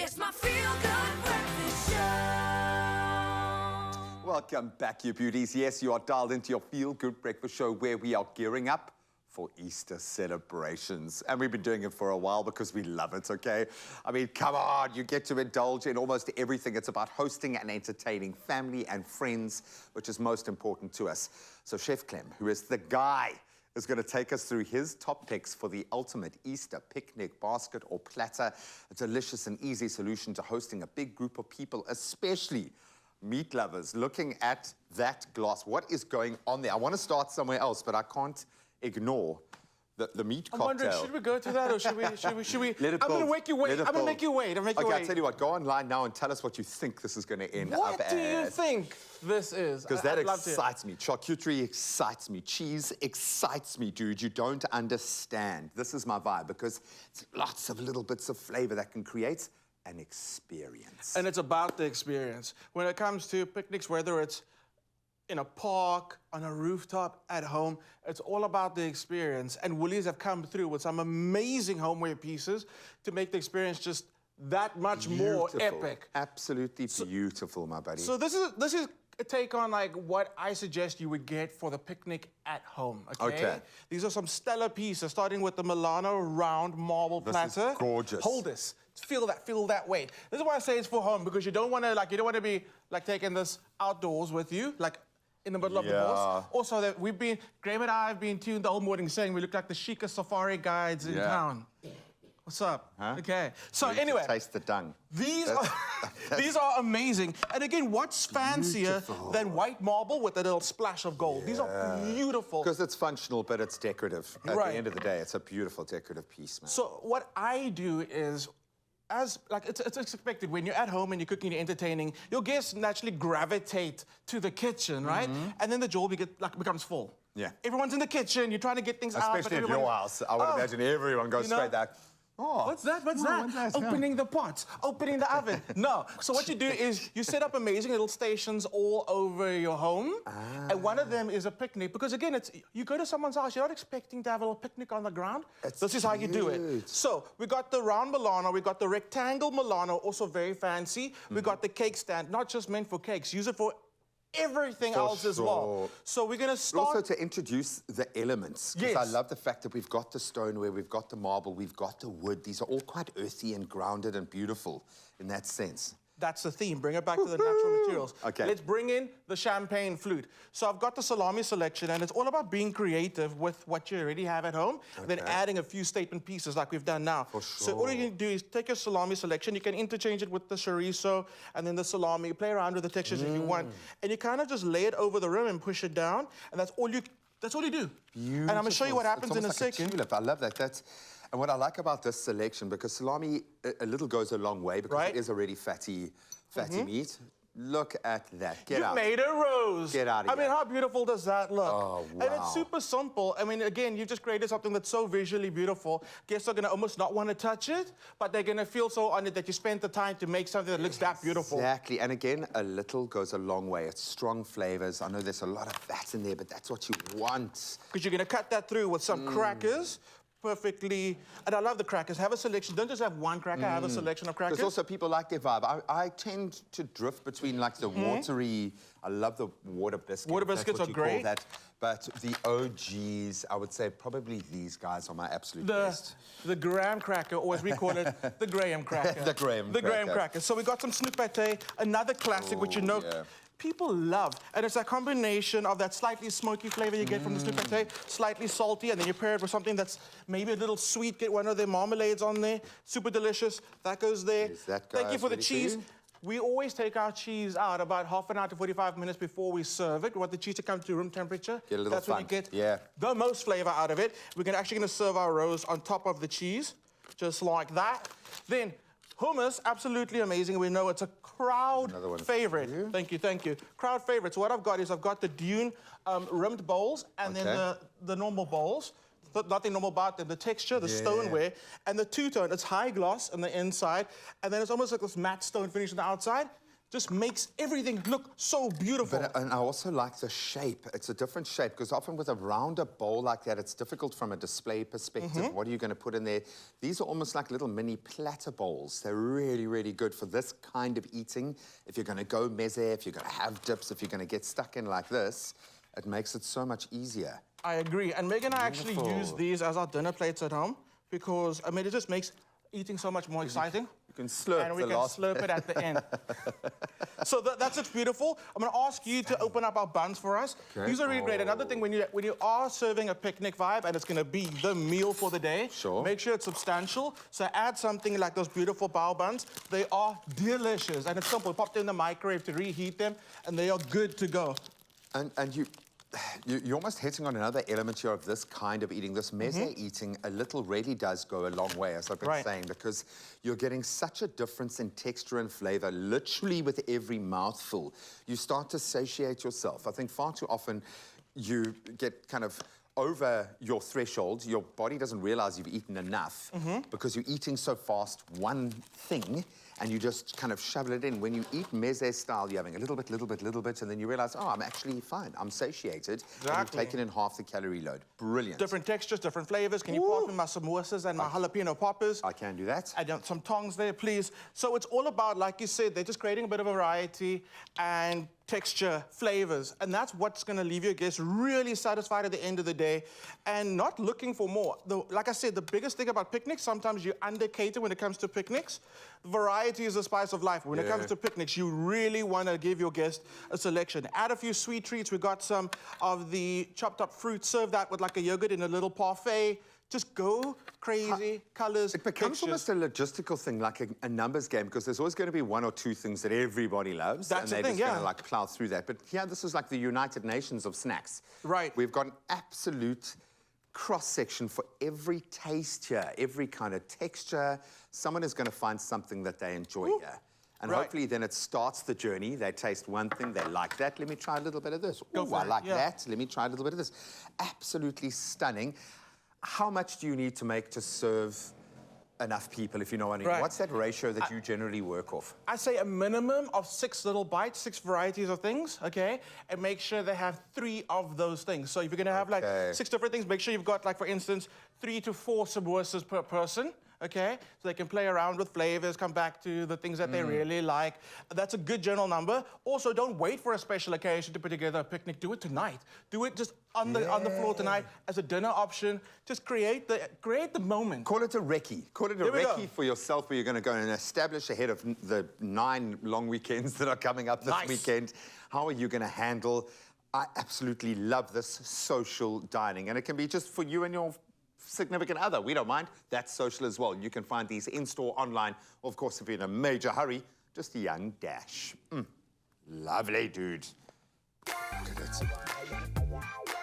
It's my feel-good breakfast show. Welcome back, you beauties. Yes, you are dialed into your feel-good breakfast show where we are gearing up for Easter celebrations. And we've been doing it for a while because we love it, okay? I mean, come on, you get to indulge in almost everything. It's about hosting and entertaining family and friends, which is most important to us. So Chef Clem, who is the guy, is going to take us through his top picks for the ultimate Easter picnic basket or platter, a delicious and easy solution to hosting a big group of people, especially meat lovers. Looking at that glass, what is going on there? I want to start somewhere else, but I can't ignore the meat cocktail. I'm wondering, should we go to that or should we? Let it I'm going to build. make you wait. I'm going to make you wait. Okay, I'll tell you what, go online now and tell us what you think this is going to end up as. What do you think this is? Because that excites me. Charcuterie excites me. Cheese excites me, dude. You don't understand. This is my vibe because it's lots of little bits of flavor that can create an experience. And it's about the experience. When it comes to picnics, whether it's in a park, on a rooftop, at home, it's all about the experience. And Woolies have come through with some amazing homeware pieces to make the experience just that much more epic. Absolutely beautiful, my buddy. So this is a take on like what I suggest you would get for the picnic at home, okay? These are some stellar pieces, starting with the Milano round marble platter. This is gorgeous. Hold this. Feel that weight. This is why I say it's for home, because you don't want to be like taking this outdoors with you, like in the middle of the course. Also, that Graham and I have been tuned the whole morning saying we look like the chicest safari guides in town. What's up? Huh? Okay. So anyway, taste the dung. These are amazing. And again, what's fancier than white marble with a little splash of gold? These are beautiful. Because it's functional, but it's decorative. At the end of the day, it's a beautiful decorative piece, man. So what I do is, it's expected when you're at home and you're cooking, you're entertaining, your guests naturally gravitate to the kitchen, right? And then the job becomes full. Yeah. Everyone's in the kitchen, you're trying to get things out. Especially at your house. I would imagine everyone goes straight there. Oh, what's that? What's that? Opening the pots, opening the oven. No. So what you do is you set up amazing little stations all over your home. And one of them is a picnic. Because again, you go to someone's house, you're not expecting to have a little picnic on the ground. This is how you do it. So we got the round Milano, we got the rectangle Milano, also very fancy. We got the cake stand, not just meant for cakes. Use it for everything else as well. So we're going to start... Also to introduce the elements. Because I love the fact that we've got the stoneware, we've got the marble, we've got the wood. These are all quite earthy and grounded and beautiful in that sense. That's the theme. Bring it back to the natural materials. Okay. Let's bring in the champagne flute. So I've got the salami selection, and it's all about being creative with what you already have at home, and then adding a few statement pieces like we've done now. So all you do is take your salami selection. You can interchange it with the chorizo and then the salami. You play around with the textures if you want, and you kind of just lay it over the rim and push it down, and that's all you do. Beautiful. And I'm going to show you what happens in a second. Tulip. I love that. And what I like about this selection, because salami a little goes a long way, because it is already fatty meat. Look at that. Get out. You made a rose. Get out of here. I mean, how beautiful does that look? Oh, wow. And it's super simple. I mean, again, you've just created something that's so visually beautiful. Guests are going to almost not want to touch it, but they're going to feel so honored that you spent the time to make something that looks that beautiful. Exactly. And again, a little goes a long way. It's strong flavors. I know there's a lot of fat in there, but that's what you want. Because you're going to cut that through with some crackers. Perfectly, and I love the crackers. Have a selection. Don't just have one cracker, have a selection of crackers. Because also people like their vibe. I tend to drift between like the watery, I love the water biscuits. Water biscuits are great. But the OGs, I would say probably these guys are my absolute best. The graham cracker, or as we call it, the Graham cracker. The Graham cracker. So we got some snoop pate, another classic, which you know people love. And it's a combination of that slightly smoky flavor you get from the snoop pate, slightly salty, and then you pair it with something that's maybe a little sweet. Get one of their marmalades on there. Super delicious. That goes there. Thank you for the cheese. We always take our cheese out about half an hour to 45 minutes before we serve it. We want the cheese to come to room temperature. Get a little That's when you get the most flavor out of it. We're actually going to serve our rose on top of the cheese, just like that. Then hummus, absolutely amazing. We know it's a crowd favorite. Thank you. Crowd favorite. So what I've got is I've got the dune rimmed bowls and then the normal bowls. Nothing normal about them. The texture, the stoneware, and the two-tone. It's high gloss on the inside, and then it's almost like this matte stone finish on the outside. just makes everything look so beautiful. And I also like the shape. It's a different shape, because often with a rounder bowl like that, it's difficult from a display perspective. What are you going to put in there? These are almost like little mini platter bowls. They're really, really good for this kind of eating. If you're going to go meze, if you're going to have dips, if you're going to get stuck in like this, it makes it so much easier. I agree. And Meg and I actually Beautiful. use these as our dinner plates at home because, I mean, it just makes eating so much more exciting. You can slurp and we the can last slurp it at the end. So that's it, beautiful. I'm going to ask you to open up our buns for us. Okay. These are really great. Another thing, when you are serving a picnic vibe and it's going to be the meal for the day, Sure. make sure it's substantial. So add something like those beautiful bao buns. They are delicious, and it's simple. Pop them in the microwave to reheat them, and they are good to go. And you're almost hitting on another element here of this kind of eating. This meze eating, a little really does go a long way, as I've been saying, because you're getting such a difference in texture and flavor, literally with every mouthful. You start to satiate yourself. I think far too often you get kind of over your threshold. Your body doesn't realize you've eaten enough because you're eating so fast one thing, and you just kind of shovel it in. When you eat meze style, you're having a little bit, and then you realize, oh, I'm actually fine. I'm satiated. Exactly. And you've taken in half the calorie load. Brilliant. Different textures, different flavors. Can you pass me my samosas and my jalapeno poppers? I can do that. I want some tongs there, please. So it's all about, like you said, they're just creating a bit of variety and texture, flavors, and that's what's going to leave your guests really satisfied at the end of the day and not looking for more. Like I said, the biggest thing about picnics, sometimes you undercater when it comes to picnics. Variety is the spice of life. When it comes to picnics, you really want to give your guest a selection. Add a few sweet treats. We got some of the chopped up fruit. Serve that with like a yogurt in a little parfait. Just go crazy, colors, It becomes textures. almost a logistical thing, like a numbers game, because there's always going to be one or two things that everybody loves. That's the and thing, they're just yeah. going to like plow through that. But yeah, this is like the United Nations of snacks. Right. We've got an absolute cross-section for every taste here, every kind of texture. Someone is going to find something that they enjoy here. And hopefully then it starts the journey. They taste one thing, they like that. Let me try a little bit of this. Go Ooh, for I it, like yeah. that. Let me try a little bit of this. Absolutely stunning. How much do you need to make to serve enough people, if you know what I mean? Right. What's that ratio that you generally work off? I say a minimum of 6 little bites, 6 varieties of things, okay? And make sure they have 3 of those things. So if you're gonna have like 6 different things, make sure you've got like, for instance, 3 to 4 samosas per person, okay? So they can play around with flavors, come back to the things that they really like. That's a good general number. Also, don't wait for a special occasion to put together a picnic. Do it tonight. Do it just on the floor tonight as a dinner option. Just create the moment. Call it a recce. Call it a There we go. recce for yourself, where you're going to go and establish ahead of the 9 long weekends that are coming up this Nice. weekend. How are you going to handle? I absolutely love this social dining. And it can be just for you and your significant other. We don't mind. That's social as well. You can find these in-store, online. Of course, if you're in a major hurry, just a young dash. Lovely, dude. Look at that.